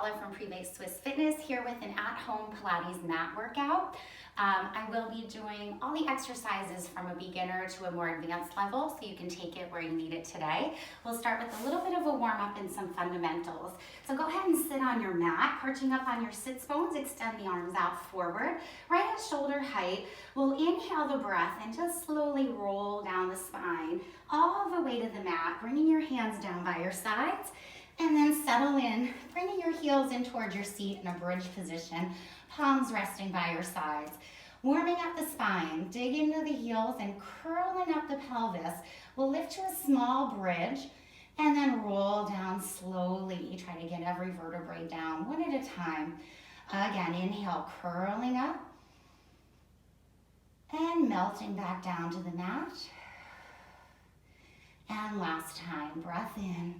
Paula from Privé-Swiss Fitness here with an at-home Pilates mat workout. I will be doing all the exercises from a beginner to a more advanced level, so you can take it where you need it today. We'll start with a little bit of a warm-up and some fundamentals. So go ahead and sit on your mat, perching up on your sits bones, extend the arms out forward, right at shoulder height. We'll inhale the breath and just slowly roll down the spine all the way to the mat, bringing your hands down by your sides. And then settle in, bringing your heels in towards your seat in a bridge position, palms resting by your sides. Warming up the spine, dig into the heels and curling up the pelvis. We'll lift to a small bridge and then roll down slowly. Try to get every vertebrae down one at a time. Again, inhale, curling up and melting back down to the mat. And last time, breath in.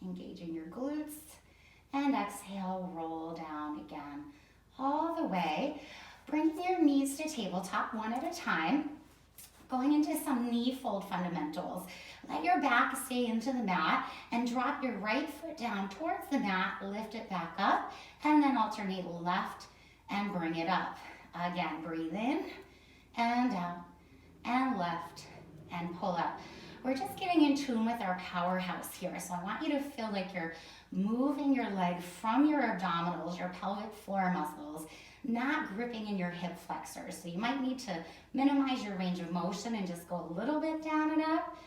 Engaging your glutes, and exhale, roll down again, all the way. Bring your knees to tabletop one at a time, going into some knee fold fundamentals. Let your back stay into the mat and drop your right foot down towards the mat, lift it back up, and then alternate left and bring it up. Again, breathe in and out, and left, and pull up. We're just getting in tune with our powerhouse here. So I want you to feel like you're moving your leg from your abdominals, your pelvic floor muscles, not gripping in your hip flexors. So you might need to minimize your range of motion and just go a little bit down and up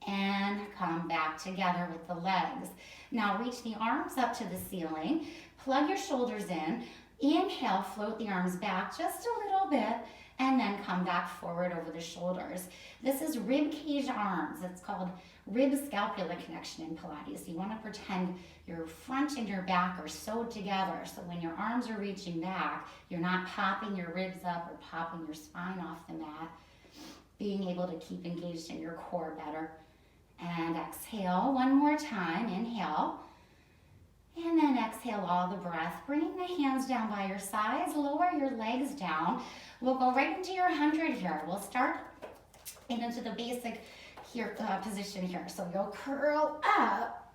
and come back together with the legs. Now reach the arms up to the ceiling, plug your shoulders in, inhale, float the arms back just a little bit, and then come back forward over the shoulders. This is rib cage arms. It's called rib scapula connection in Pilates. You want to pretend your front and your back are sewed together, so when your arms are reaching back, you're not popping your ribs up or popping your spine off the mat, being able to keep engaged in your core better. And exhale one more time, inhale. And then exhale all the breath, bringing the hands down by your sides, lower your legs down. We'll go right into your 100 here. We'll start into the basic here position here. So you'll curl up,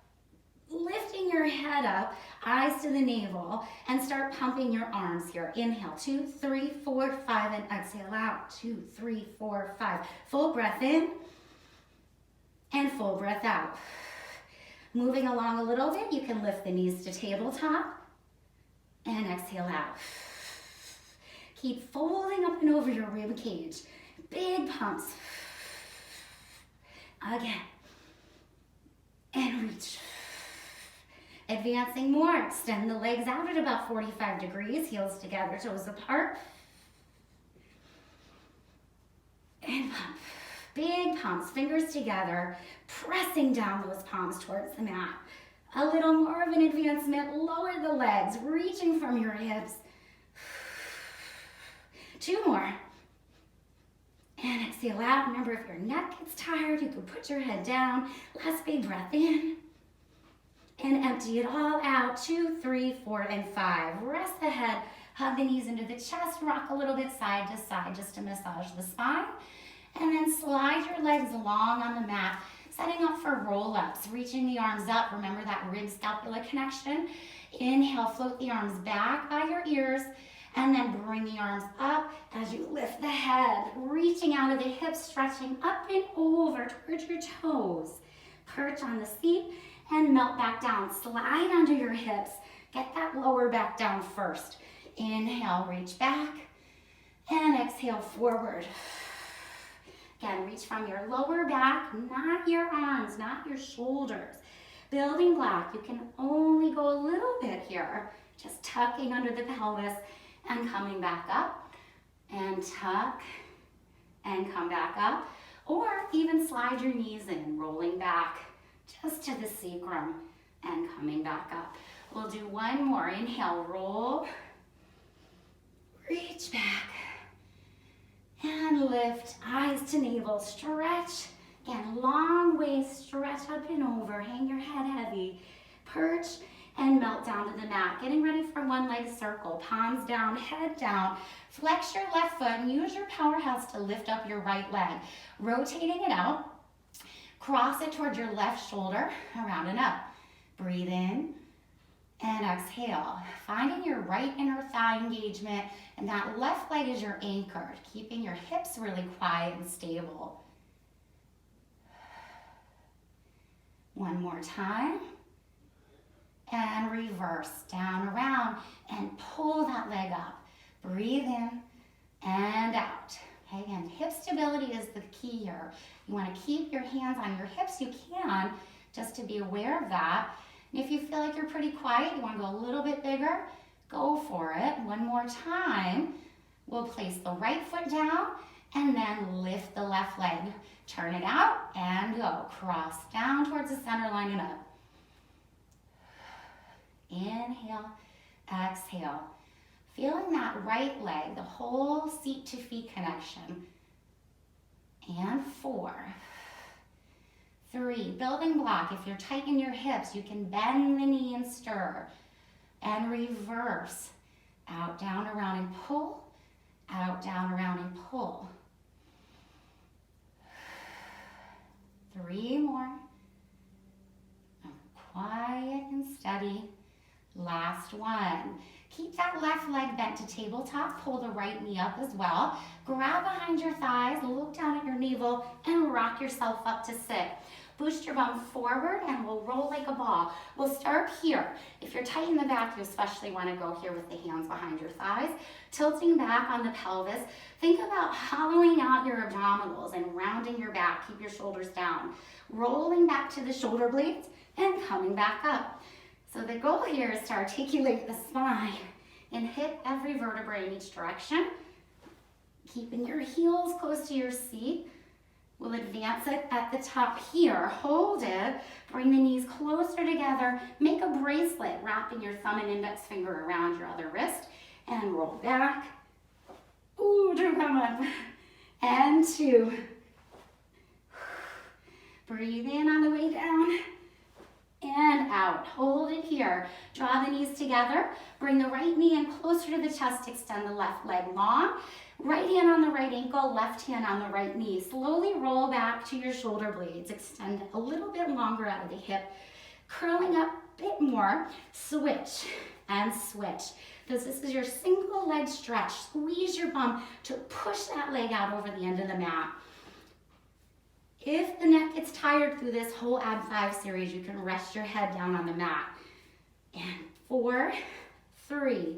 lifting your head up, eyes to the navel, and start pumping your arms here. Inhale, 2, 3, 4, 5, and exhale out. 2, 3, 4, 5. Full breath in and full breath out. Moving along a little bit, you can lift the knees to tabletop and exhale out. Keep folding up and over your rib cage. Big pumps. Again. And reach. Advancing more, extend the legs out at about 45 degrees, heels together, toes apart. And pump. Big pumps, fingers together, pressing down those palms towards the mat. A little more of an advancement, lower the legs, reaching from your hips. 2 more. And exhale out. Remember, if your neck gets tired, you can put your head down. Last big breath in. And empty it all out. 2, 3, 4, and 5. Rest the head, hug the knees into the chest, rock a little bit side to side just to massage the spine. And then slide your legs along on the mat, setting up for roll-ups, reaching the arms up. Remember that rib scapula connection. Inhale, float the arms back by your ears, and then bring the arms up as you lift the head, reaching out of the hips, stretching up and over towards your toes. Perch on the seat and melt back down. Slide under your hips. Get that lower back down first. Inhale, reach back, and exhale, forward. Again, reach from your lower back, not your arms, not your shoulders. Building block, you can only go a little bit here, just tucking under the pelvis and coming back up, and tuck and come back up, or even slide your knees in, rolling back just to the sacrum and coming back up. We'll do one more. Inhale, roll, reach back, and lift, eyes to navel, stretch. Again, long waist, stretch up and over, hang your head heavy, perch, and melt down to the mat. Getting ready for one leg circle, palms down, head down. Flex your left foot and use your powerhouse to lift up your right leg. Rotating it out, cross it towards your left shoulder, around and up. Breathe in and exhale. Finding your right inner thigh engagement, and that left leg is your anchor, keeping your hips really quiet and stable. One more time. And reverse, down, around, and pull that leg up. Breathe in and out. Okay, again, hip stability is the key here. You want to keep your hands on your hips, you can, just to be aware of that. And if you feel like you're pretty quiet, you want to go a little bit bigger, go for it. One more time. We'll place the right foot down and then lift the left leg. Turn it out and go. Cross down towards the center line and up. Inhale, exhale. Feeling that right leg, the whole seat to feet connection. And 4, 3, building block. If you're tight in your hips, you can bend the knee and stir. And reverse. Out, down, around, and pull. Out, down, around, and pull. 3 more. Quiet and steady. Last one. Keep that left leg bent to tabletop. Pull the right knee up as well. Grab behind your thighs, look down at your navel, and rock yourself up to sit. Boost your bum forward and we'll roll like a ball. We'll start here. If you're tight in the back, you especially want to go here with the hands behind your thighs. Tilting back on the pelvis. Think about hollowing out your abdominals and rounding your back. Keep your shoulders down. Rolling back to the shoulder blades and coming back up. So the goal here is to articulate the spine and hit every vertebrae in each direction. Keeping your heels close to your seat. We'll advance it at the top here. Hold it. Bring the knees closer together. Make a bracelet, wrapping your thumb and index finger around your other wrist. And roll back. Ooh, to come up. And 2. Breathe in on the way down. And out. Hold it here. Draw the knees together. Bring the right knee in closer to the chest. Extend the left leg long. Right hand on the right ankle, left hand on the right knee. Slowly roll back to your shoulder blades. Extend a little bit longer out of the hip. Curling up a bit more. Switch and switch. This is your single leg stretch. Squeeze your bum to push that leg out over the end of the mat. If the neck gets tired through this whole Ab 5 series, you can rest your head down on the mat. And 4, 3,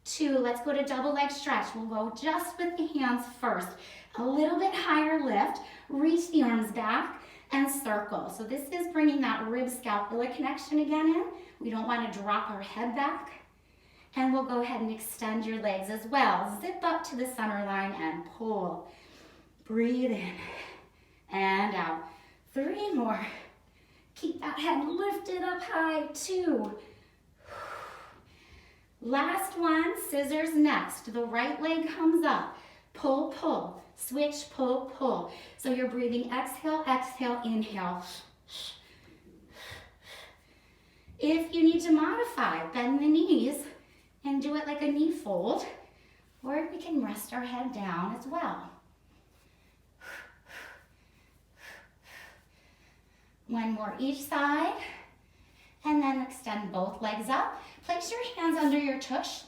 2, let's go to double leg stretch. We'll go just with the hands first. A little bit higher lift, reach the arms back and circle. So this is bringing that rib scapula connection again in. We don't want to drop our head back. And we'll go ahead and extend your legs as well. Zip up to the center line and pull. Breathe in and out. 3 more. Keep that head lifted up high. 2. Last one, scissors next. The right leg comes up. Pull, pull. Switch, pull, pull. So you're breathing exhale, exhale, inhale. If you need to modify, bend the knees and do it like a knee fold, or we can rest our head down as well. One more each side, and then extend both legs up. Place your hands under your tush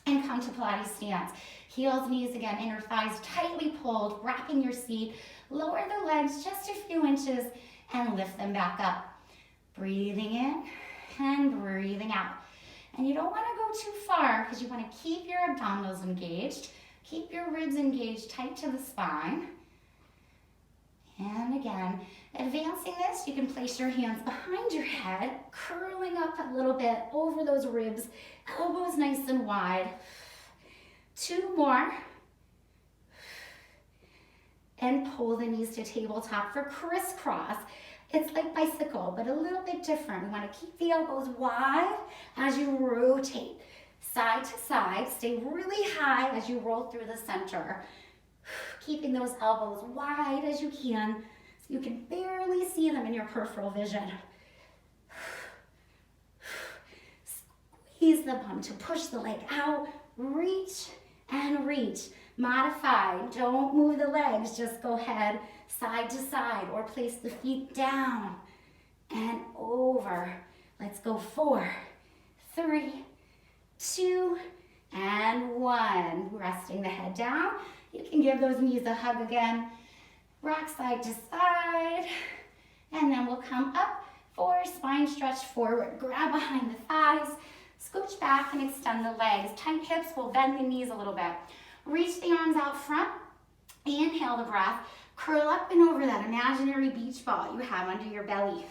and come to Pilates stance. Heels, knees again, inner thighs tightly pulled, wrapping your seat. Lower the legs just a few inches and lift them back up. Breathing in and breathing out. And you don't want to go too far because you want to keep your abdominals engaged. Keep your ribs engaged tight to the spine. And again, advancing this, you can place your hands behind your head, curling up a little bit over those ribs, elbows nice and wide. 2 more. And pull the knees to tabletop for crisscross. It's like bicycle, but a little bit different. You want to keep the elbows wide as you rotate side to side. Stay really high as you roll through the center. Keeping those elbows wide as you can, so you can barely see them in your peripheral vision. Squeeze the bum to push the leg out. Reach and reach. Modify. Don't move the legs. Just go ahead side to side or place the feet down and over. go 4, 3, 2, and 1. Resting the head down. You can give those knees a hug again. Rock side to side. And then we'll come up for spine stretch forward. Grab behind the thighs. Scooch back and extend the legs. Tight hips, we'll bend the knees a little bit. Reach the arms out front. Inhale the breath. Curl up and over that imaginary beach ball you have under your belly.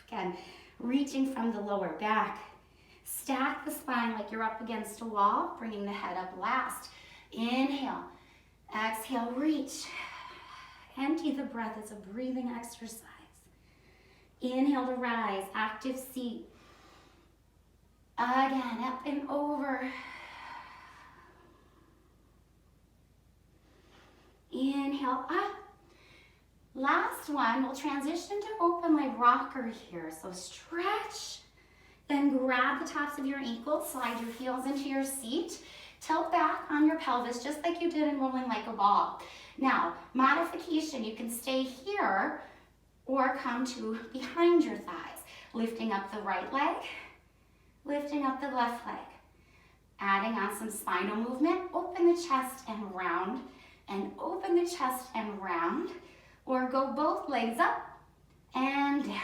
Again, reaching from the lower back. Stack the spine like you're up against a wall, bringing the head up last. Inhale. Exhale, reach. Empty the breath. It's a breathing exercise. Inhale to rise, active seat. Again, up and over. Inhale, up. Last one, we'll transition to open leg rocker here. So stretch, then grab the tops of your ankles, slide your heels into your seat, tilt back on your pelvis just like you did in rolling like a ball. Now, modification, you can stay here or come to behind your thighs, lifting up the right leg, lifting up the left leg. Adding on some spinal movement, open the chest and round, and open the chest and round, or go both legs up and down.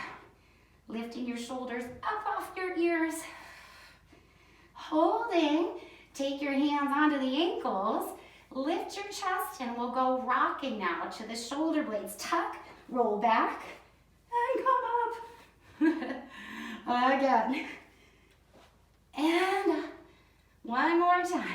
Lifting your shoulders up off your ears. Holding, take your hands onto the ankles, lift your chest, and we'll go rocking now to the shoulder blades. Tuck, roll back, and come up. Again. And one more time.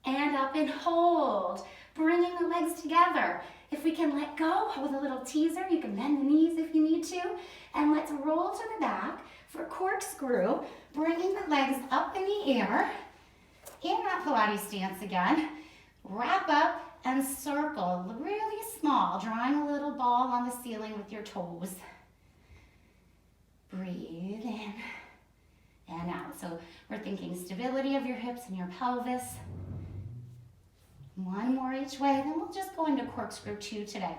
And up and hold. Bringing the legs together. If we can let go with a little teaser, you can bend the knees if you need to. And let's roll to the back for corkscrew. Bringing the legs up in the air. In that Pilates stance again. Wrap up and circle. Really small. Drawing a little ball on the ceiling with your toes. Breathe in and out. So we're thinking stability of your hips and your pelvis. One more each way, then we'll just go into corkscrew 2 today.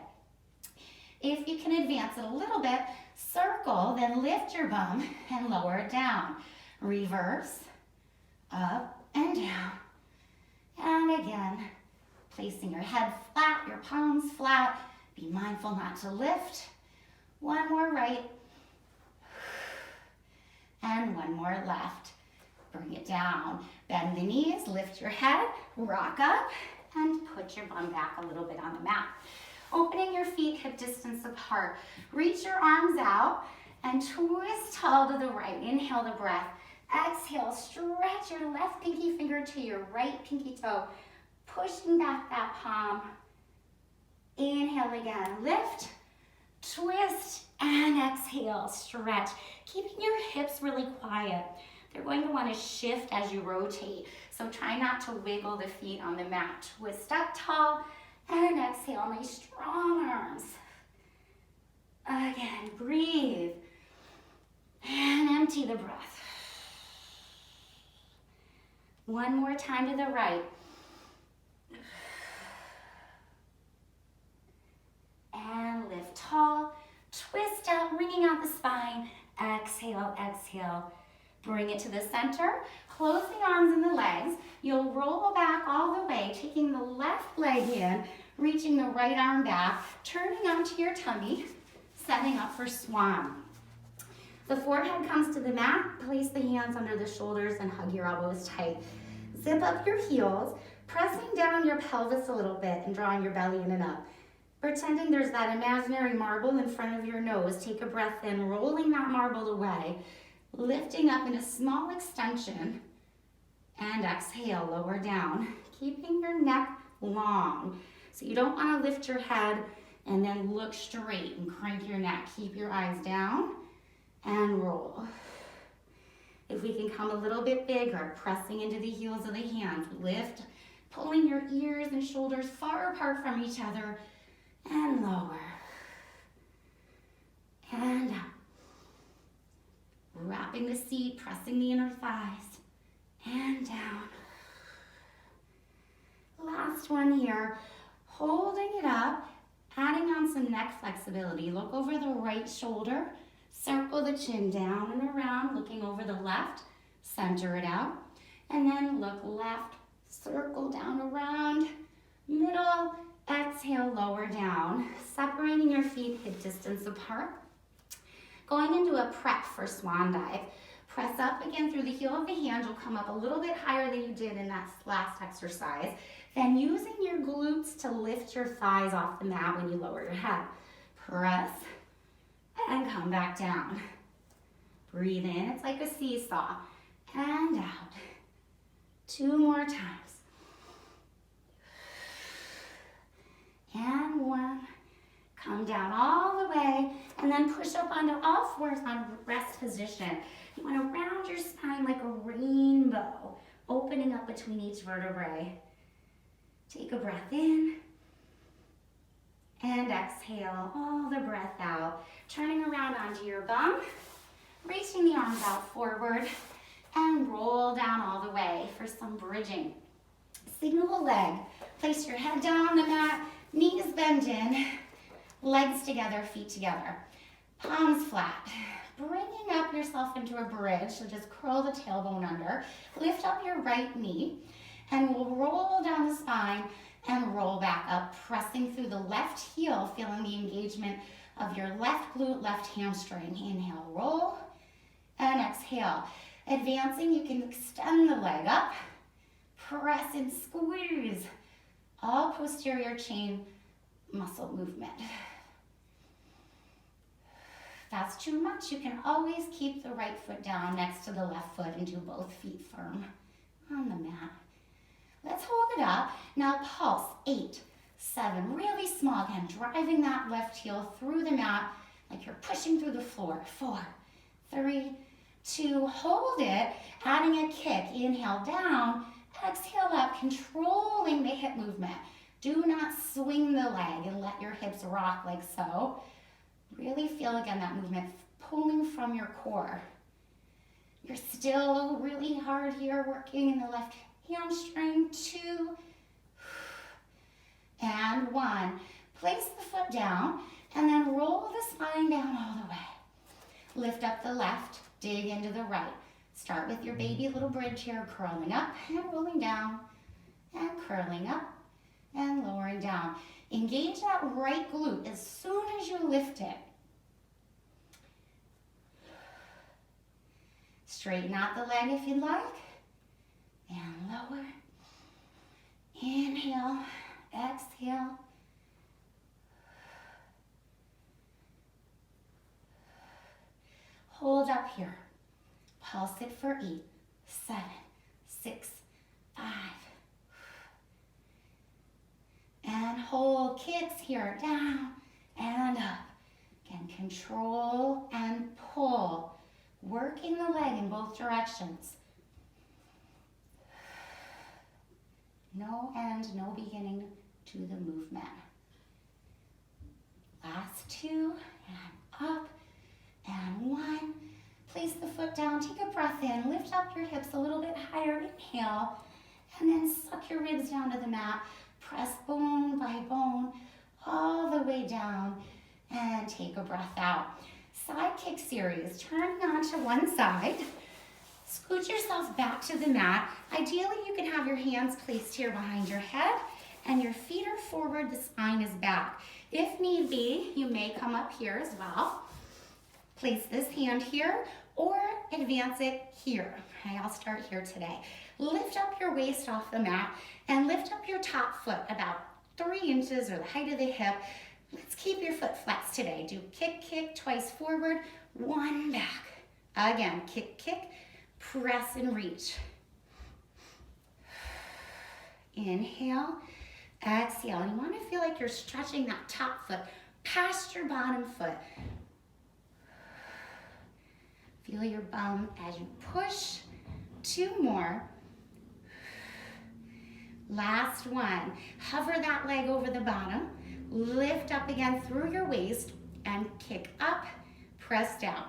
If you can advance it a little bit, circle, then lift your bum and lower it down. Reverse, up and down. And again, placing your head flat, your palms flat. Be mindful not to lift. One more right. And one more left. Bring it down. Bend the knees, lift your head, rock up, and put your bum back a little bit on the mat. Opening your feet hip distance apart. Reach your arms out and twist tall to the right. Inhale the breath. Exhale, stretch your left pinky finger to your right pinky toe. Pushing back that palm. Inhale again. Lift, twist, and exhale. Stretch. Keeping your hips really quiet. They're going to want to shift as you rotate. So try not to wiggle the feet on the mat. Twist up tall and exhale. Nice strong arms. Again, breathe. And empty the breath. One more time to the right. And lift tall. Twist out, wringing out the spine. Exhale, exhale. Bring it to the center. Close the arms and the legs. You'll roll back all the way, taking the left leg in, reaching the right arm back, turning onto your tummy, setting up for swan. The forehead comes to the mat. Place the hands under the shoulders and hug your elbows tight. Zip up your heels, pressing down your pelvis a little bit and drawing your belly in and up. Pretending there's that imaginary marble in front of your nose. Take a breath in, rolling that marble away. Lifting up in a small extension, and exhale, lower down, keeping your neck long. So you don't want to lift your head and then look straight and crank your neck. Keep your eyes down and roll. If we can come a little bit bigger, pressing into the heels of the hands, lift, pulling your ears and shoulders far apart from each other, and lower, and up. Wrapping the seat, pressing the inner thighs, and down. Last one here, holding it up, adding on some neck flexibility. Look over the right shoulder, Circle the chin down and around, looking over the left, center it out, and then look left, circle down around, middle, exhale, lower down, separating your feet hip distance apart. Going into a prep for swan dive. Press up again through the heel of the hand. You'll come up a little bit higher than you did in that last exercise. Then using your glutes to lift your thighs off the mat when you lower your head. Press and come back down. Breathe in, it's like a seesaw. And out. 2 more times. And 1. Come down all the way, and then push up onto all fours on rest position. You want to round your spine like a rainbow, opening up between each vertebrae. Take a breath in, and exhale all the breath out. Turning around onto your bum, reaching the arms out forward, and roll down all the way for some bridging. Signal a leg. Place your head down on the mat, knees bend in, legs together, feet together. Palms flat. Bringing up yourself into a bridge, so just curl the tailbone under. Lift up your right knee, and we'll roll down the spine and roll back up, pressing through the left heel, feeling the engagement of your left glute, left hamstring. Inhale, roll, and exhale. Advancing, you can extend the leg up, press and squeeze. All posterior chain muscle movement. If that's too much, you can always keep the right foot down next to the left foot and do both feet firm on the mat. Let's hold it up. Now pulse, 8, 7, really small again, driving that left heel through the mat like you're pushing through the floor. 4, 3, 2, hold it, adding a kick. Inhale down, exhale up, controlling the hip movement. Do not swing the leg and let your hips rock like so. Really feel again that movement pulling from your core. You're still really hard here, working in the left hamstring. 2 and 1. Place the foot down and then roll the spine down all the way. Lift up the left, dig into the right. Start with your baby little bridge here, curling up and rolling down and curling up and lowering down. Engage that right glute as soon as you lift it. Straighten out the leg if you'd like. And lower. Inhale, exhale. Hold up here. Pulse it for 8, 7, 6, 5. And hold, kicks here, down and up. Again, control and pull. Working the leg in both directions. No end, no beginning to the movement. Last 2, and up, and 1. Place the foot down, take a breath in, lift up your hips a little bit higher, inhale, and then suck your ribs down to the mat. Press bone by bone all the way down, and take a breath out. Side kick series, turning onto one side. Scoot yourself back to the mat. Ideally, you can have your hands placed here behind your head, and your feet are forward, the spine is back. If need be, you may come up here as well. Place this hand here, or advance it here. Okay, I'll start here today. Lift up your waist off the mat, and lift up your top foot about 3 inches or the height of the hip. Let's keep your foot flexed today. Do kick, kick, twice forward, 1 back. Again, kick, kick, press and reach. Inhale, exhale. You want to feel like you're stretching that top foot past your bottom foot. Feel your bum as you push. 2 more. Last one. Hover that leg over the bottom. Lift up again through your waist and kick up, press down.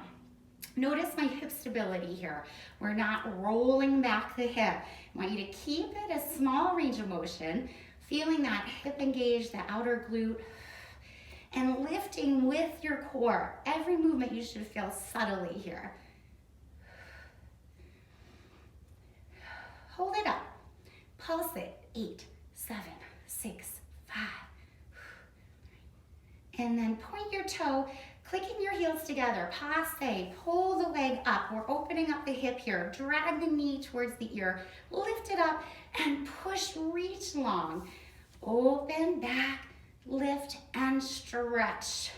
Notice my hip stability here. We're not rolling back the hip. I want you to keep it a small range of motion, feeling that hip engage, the outer glute, and lifting with your core. Every movement you should feel subtly here. Hold it up. Pulse it. 8, 7, 6, 5. And then point your toe, clicking your heels together. Passe. Pull the leg up. We're opening up the hip here. Drag the knee towards the ear. Lift it up and push, reach long. Open back, lift and stretch.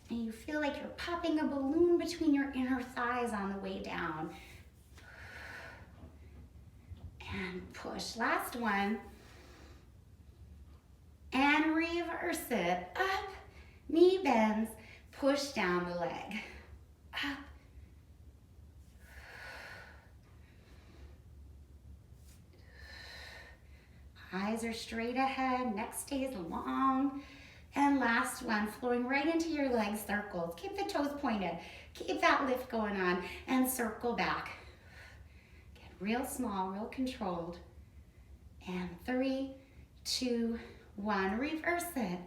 And you feel like you're popping a balloon between your inner thighs on the way down. And push. Last one. And reverse it. Up, knee bends, push down the leg. Up. Eyes are straight ahead, neck stays long. And last one, flowing right into your leg circles. Keep the toes pointed. Keep that lift going on and circle back. Get real small, real controlled. And 3, 2, 1, reverse it.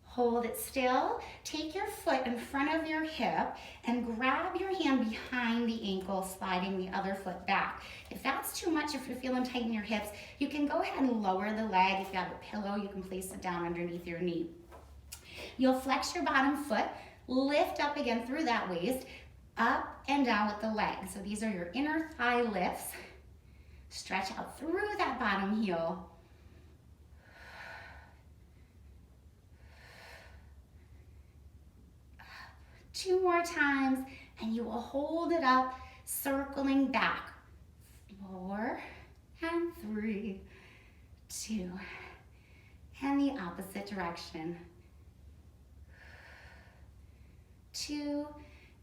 Hold it still. Take your foot in front of your hip and grab your hand behind the ankle, sliding the other foot back. If that's too much, if you're feeling tight in your hips, you can go ahead and lower the leg. If you have a pillow, you can place it down underneath your knee. You'll flex your bottom foot, lift up again through that waist, up and down with the leg. So these are your inner thigh lifts. Stretch out through that bottom heel. Two more times, and you will hold it up, circling back. 4 and 3, 2, and the opposite direction. 2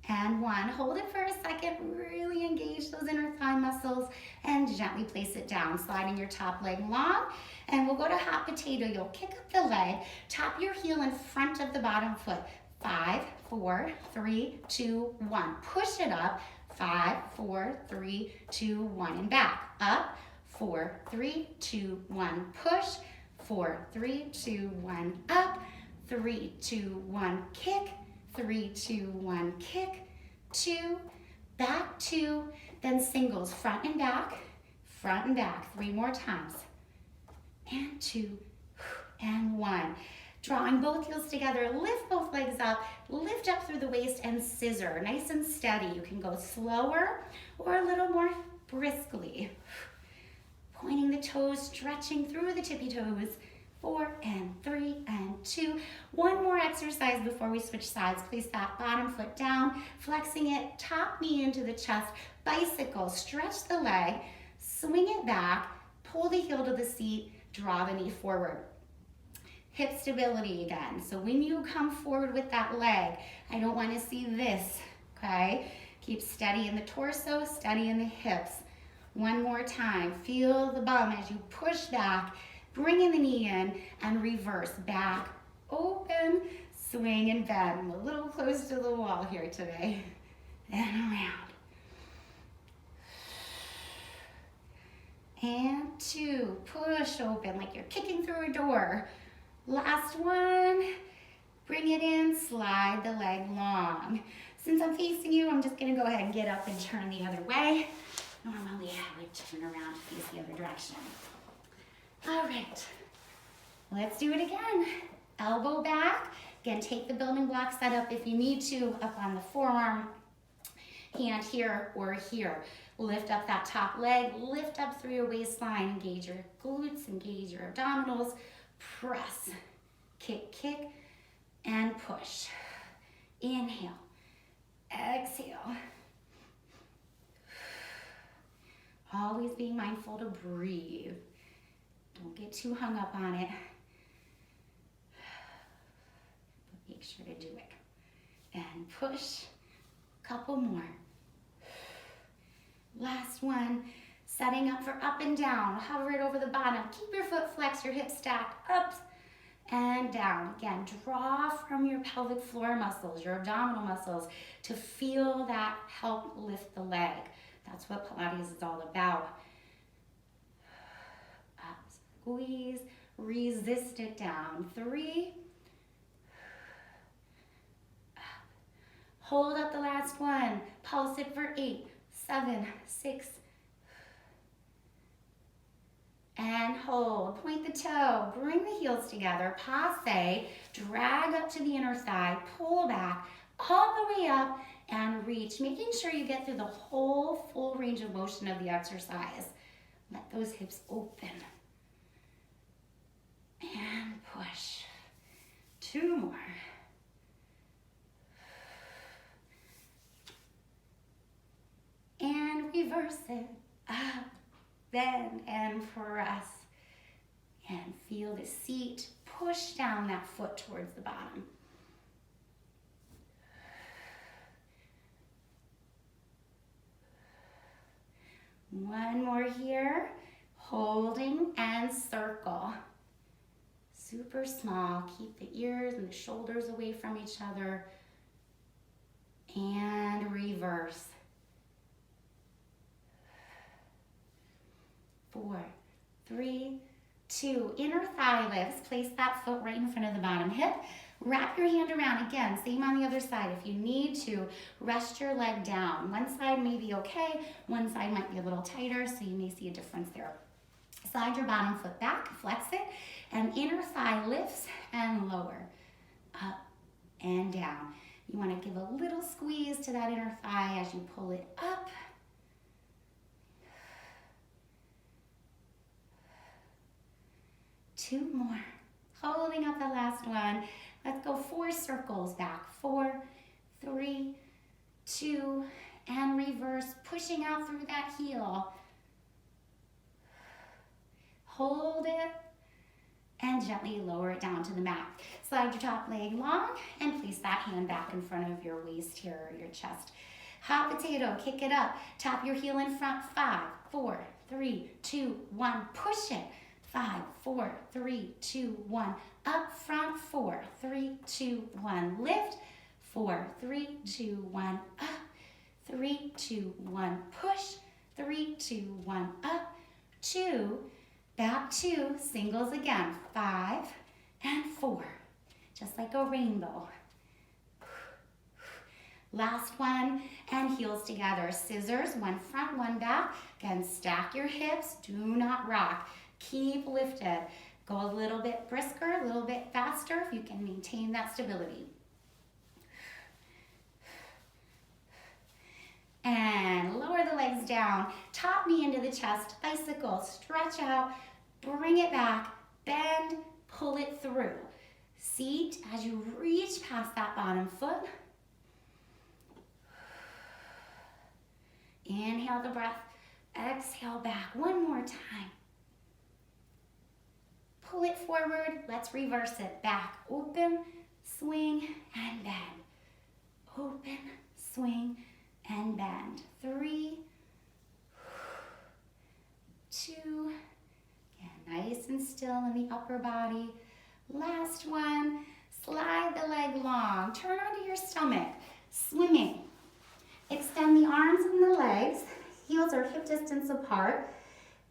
and 1. Hold it for a second, really engage those inner thigh muscles, and gently place it down, sliding your top leg long. And we'll go to hot potato. You'll kick up the leg, tap your heel in front of the bottom foot. 5, 4, 3, 2, 1. Push it up. 5, 4, 3, 2, 1. And back. Up. 4, 3, 2, 1. Push. 4, 3, 2, 1. Up. 3, 2, 1. Kick. 3, 2, 1. Kick. 2. Back 2. Then singles. Front and back. Front and back. 3 more times. And 2. And 1. Drawing both heels together, lift both legs up, lift up through the waist and scissor, nice and steady. You can go slower or a little more briskly. Pointing the toes, stretching through the tippy toes. 4 and 3 and 2. One more exercise before we switch sides. Place that bottom foot down, flexing it, top knee into the chest, bicycle, stretch the leg, swing it back, pull the heel to the seat, draw the knee forward. Hip stability again. So when you come forward with that leg, I don't want to see this, okay? Keep steady in the torso, steady in the hips. One more time. Feel the bum as you push back, bringing the knee in and reverse. Back, open, swing and bend. I'm a little close to the wall here today. And around. And 2, push open like you're kicking through a door. Last one, bring it in, slide the leg long. Since I'm facing you, I'm just gonna go ahead and get up and turn the other way. Normally I would turn around and face the other direction. All right, let's do it again. Elbow back. Again, take the building block set up if you need to, up on the forearm, hand here or here. Lift up that top leg, lift up through your waistline, engage your glutes, engage your abdominals. Press, kick, kick, and push. Inhale, exhale. Always being mindful to breathe. Don't get too hung up on it. But make sure to do it. And push, couple more. Last one. Setting up for up and down. Hover it over the bottom. Keep your foot flexed, your hips stacked. Up and down. Again, draw from your pelvic floor muscles, your abdominal muscles, to feel that help lift the leg. That's what Pilates is all about. squeeze, resist it down. 3, hold up the last one. Pulse it for 8, 7, 6, and hold. Point the toe, bring the heels together, passe, drag up to the inner thigh, pull back, all the way up, and reach, making sure you get through the whole full range of motion of the exercise. Let those hips open. And push. 2 more. And reverse it. Up, bend, and press. And feel the seat push down that foot towards the bottom. One more here, holding and circle. Super small, keep the ears and the shoulders away from each other. And reverse. 4, 3, 2, inner thigh lifts. Place that foot right in front of the bottom hip. Wrap your hand around, again, same on the other side. If you need to, rest your leg down. One side may be okay, one side might be a little tighter, so you may see a difference there. Slide your bottom foot back, flex it, and inner thigh lifts and lower, up and down. You want to give a little squeeze to that inner thigh as you pull it up. Two more, holding up the last one. Let's go 4 circles back. 4, 3, 2, and reverse, pushing out through that heel. Hold it, and gently lower it down to the mat. Slide your top leg long, and place that hand back in front of your waist here, or your chest. Hot potato, kick it up. Tap your heel in front. 5, 4, 3, 2, 1, push it. 5, 4, 3, 2, 1. Up front, 4, 3, 2, 1. Lift, 4, 3, 2, 1. Up, 3, 2, 1. Push, 3, 2, 1. Up, 2, back 2, singles again. 5 and 4, just like a rainbow. Last one, and heels together. Scissors, one front, one back. Again, stack your hips, do not rock. Keep lifted. Go a little bit brisker, a little bit faster if you can maintain that stability. And lower the legs down, top knee into the chest, bicycle, stretch out, bring it back, bend, pull it through. Seat as you reach past that bottom foot. Inhale the breath, exhale back, one more time. Pull it forward, let's reverse it. Back, open, swing, and bend. Open, swing, and bend. 3, 2, again, nice and still in the upper body. Last one, slide the leg long, turn onto your stomach, swimming. Extend the arms and the legs, heels are hip distance apart.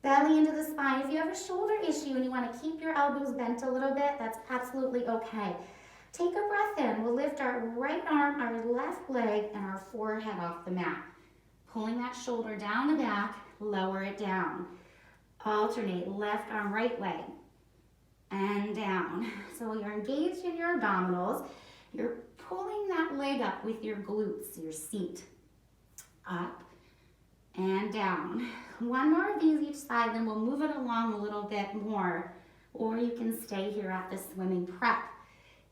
Belly into the spine. If you have a shoulder issue and you want to keep your elbows bent a little bit, that's absolutely okay. Take a breath in. We'll lift our right arm, our left leg, and our forehead off the mat. Pulling that shoulder down the back, lower it down. Alternate left arm, right leg, and down. So you're engaged in your abdominals. You're pulling that leg up with your glutes, your seat. Up and down. One more of these each side, then we'll move it along a little bit more, or you can stay here at the swimming prep.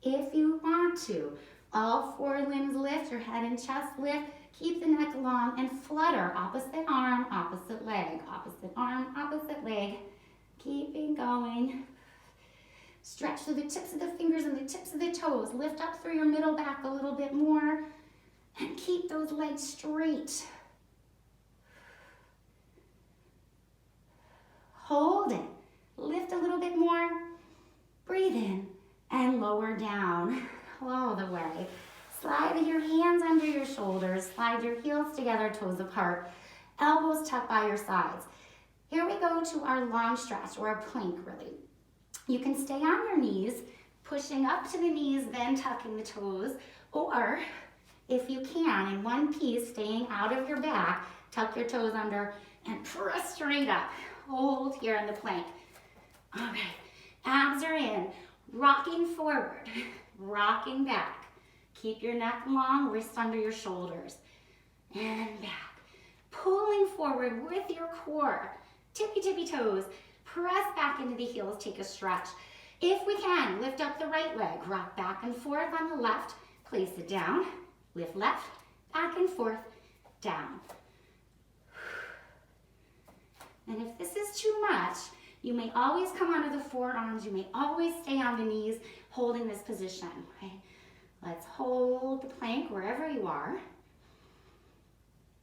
If you want to, all 4 limbs lift, your head and chest lift, keep the neck long and flutter, opposite arm, opposite leg, opposite arm, opposite leg, keeping going. Stretch through the tips of the fingers and the tips of the toes, lift up through your middle back a little bit more, and keep those legs straight. Hold it, lift a little bit more, breathe in, and lower down all the way. Slide your hands under your shoulders, slide your heels together, toes apart, elbows tucked by your sides. Here we go to our long stretch, or a plank really. You can stay on your knees, pushing up to the knees, then tucking the toes, or if you can, in one piece, staying out of your back, tuck your toes under and press straight up. Hold here in the plank. All right, abs are in, rocking forward, rocking back. Keep your neck long, wrists under your shoulders, and back. Pulling forward with your core, tippy tippy toes, press back into the heels, take a stretch. If we can, lift up the right leg, rock back and forth on the left, place it down, lift left, back and forth, down. And if this is too much, you may always come onto the forearms, you may always stay on the knees, holding this position, okay? Let's hold the plank wherever you are,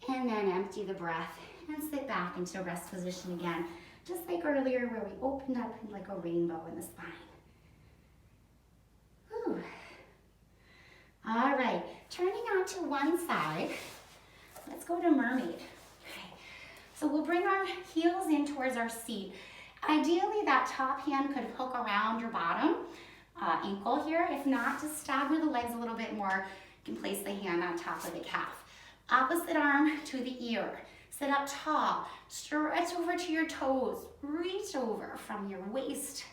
and then empty the breath and sit back into rest position again, just like earlier where we opened up like a rainbow in the spine. Whew. All right, turning out to one side, let's go to Mermaid. Okay. So we'll bring our heels in towards our seat. Ideally, that top hand could hook around your bottom ankle here. If not, just stagger the legs a little bit more. You can place the hand on top of the calf. Opposite arm to the ear. Sit up tall, stretch over to your toes, reach over from your waist.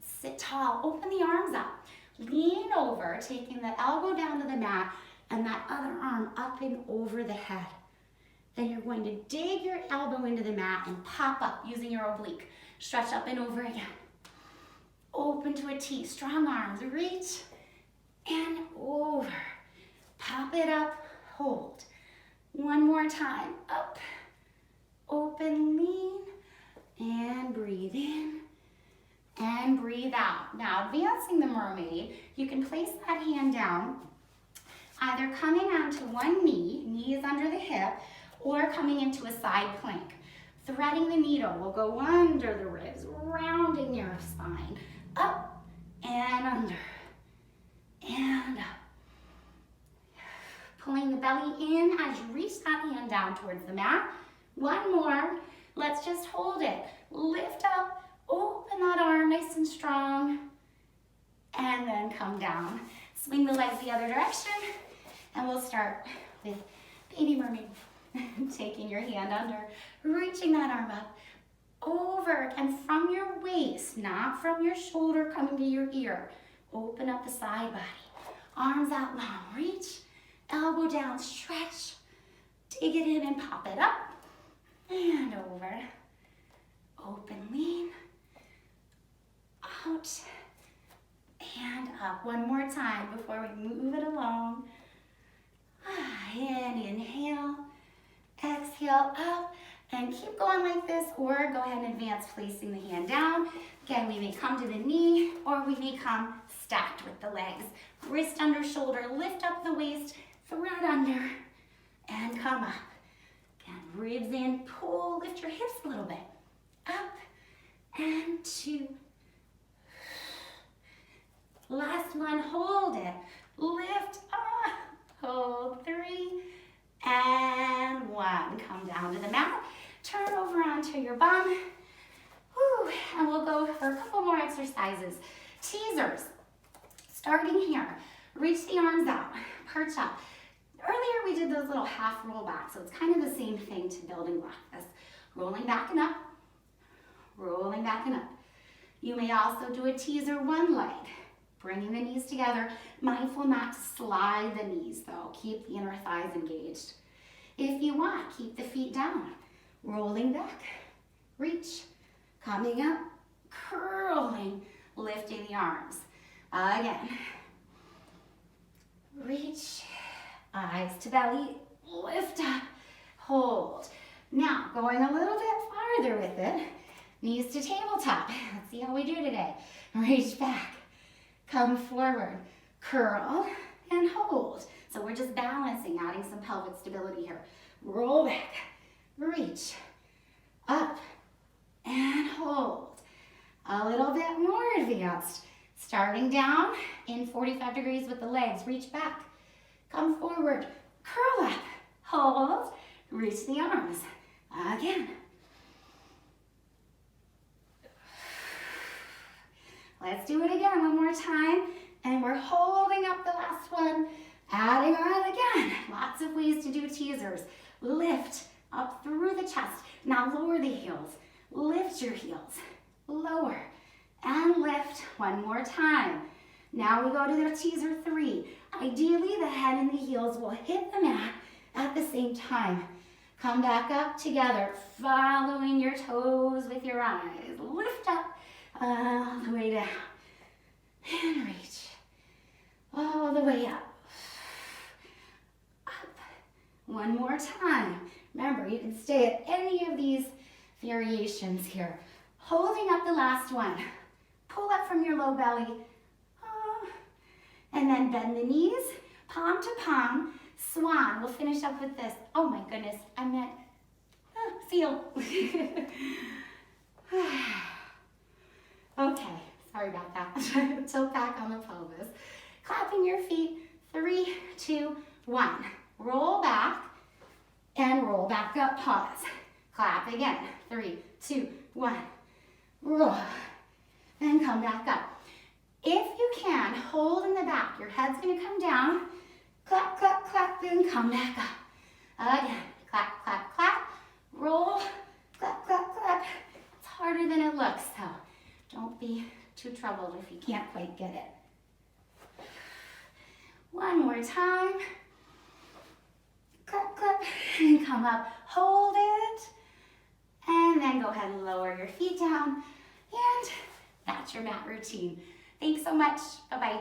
Sit tall, open the arms up. Lean over, taking the elbow down to the mat and that other arm up and over the head. Then you're going to dig your elbow into the mat and pop up using your oblique. Stretch up and over again. Open to a T, strong arms, reach and over. Pop it up, hold. One more time, up, open, lean, and breathe in, and breathe out. Now, advancing the mermaid, you can place that hand down, either coming onto one knee, knees under the hip, or coming into a side plank. Threading the needle will go under the ribs, rounding your spine, up and under, and up. Pulling the belly in as you reach that hand down towards the mat. One more. Let's just hold it. Lift up, open that arm nice and strong, and then come down. Swing the legs the other direction, and we'll start with baby mermaid. Taking your hand under, reaching that arm up, over, and from your waist, not from your shoulder coming to your ear. Open up the side body. Arms out long, reach. Elbow down, stretch, dig it in and pop it up, and over. Open, lean, out, and up. One more time before we move it along. And inhale, exhale, up, and keep going like this, or go ahead and advance, placing the hand down. Again, we may come to the knee, or we may come stacked with the legs. Wrist under shoulder, lift up the waist, thread under, and come up. Again, ribs in, pull, lift your hips a little bit. Up, and 2. Last one, hold it. Lift up, hold 3, and 1. Come down to the mat, turn over onto your bum. Whew, and we'll go for a couple more exercises. Teasers, starting here. Reach the arms out, perch up. Earlier we did those little half roll back, so it's kind of the same thing to building block this. Rolling back and up, rolling back and up. You may also do a teaser one leg, bringing the knees together, mindful not to slide the knees though. Keep the inner thighs engaged. If you want, keep the feet down, rolling back, reach, coming up, curling, lifting the arms. Again, reach, eyes to belly, lift up, hold. Now, going a little bit farther with it, knees to tabletop. Let's see how we do today. Reach back, come forward, curl, and hold. So we're just balancing, adding some pelvic stability here. Roll back, reach, up, and hold. A little bit more advanced. Starting down in 45 degrees with the legs, reach back, come forward, curl up, hold, reach the arms. Again, Let's do it again one more time. And we're holding up the last one, adding on again. Lots of ways to do teasers. Lift up through the chest. Now lower the heels. Lift your heels. Lower and lift one more time. Now we go to the teaser 3. Ideally, the head and the heels will hit the mat at the same time. Come back up together, following your toes with your eyes. Lift up all the way down and reach all the way up. Up. One more time. Remember, you can stay at any of these variations here. Holding up the last one. Pull up from your low belly. And then bend the knees, palm to palm. Swan. We'll finish up with this. Oh my goodness, I meant seal. Okay, sorry about that. Tilt back on the pelvis. Clapping your feet. 3, 2, 1. Roll back and roll back up. Pause. Clap again. 3, 2, 1. Roll and come back up. If you can, hold in the back. Your head's going to come down. Clap, clap, clap, and come back up. Again. Clap, clap, clap. Roll. Clap, clap, clap. It's harder than it looks, so don't be too troubled if you can't quite get it. One more time. Clap, clap, and come up. Hold it. And then go ahead and lower your feet down. And that's your mat routine. Thanks so much. Bye-bye.